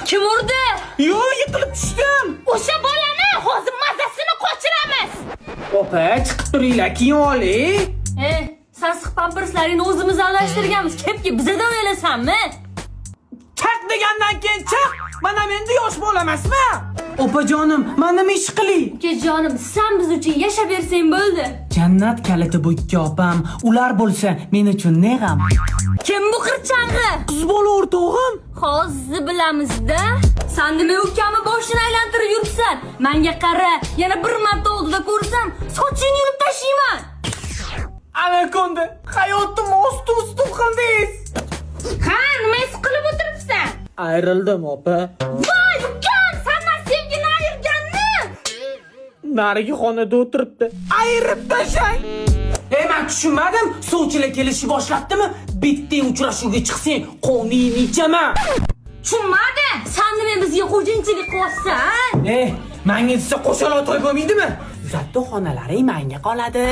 Kim urdi? Yo, yiqilib tushdim. O'sha bolani hozir mazasini qochiramiz. Opa, chiqib turinglar, keyin oling. Sassiq pamperslaringni o'zimiz almashtirganmiz. Kepki bizadan o'ylasanmi? Chaq degandan keyin chaq. Mana menda yosh bola emasmi? Opajonim, mana nima ish qiling? Ukajonim, sen biz uchun yashab bersang bo'ldi. Jannat kaliti bu ikki opam. Ular bo'lsa, men uchun ne g'am? Kim bu qirchang'i? Qiz bola o'rtog'im. Hozir bilamiz-da. Sen nima ukamni boshini aylantirib yuribsan? Menga qara, yana bir marta oldida ko'rsam, sochingni yulib tashlayman. Anakonda, hayotim ost-ust qildingiz. Ha, nima is qilib o'tiribsan? Ayrildim, opa. Voy, ukam, sendan sevgini ayirganni. Narigi xonada o'tiribdi. Ayirib tashlang. Men tushunmadim. Sovchilar kelishni boshlabdimi? Bitta uchrashuvga chiqsang, qoningni ichaman. Tushunmadi. Sen nima bizga xo'jinchilik qilyapsan? Menga desa qo'shaloq to'y bo'lmaydimi? Zatto xonalaring menga qoladi.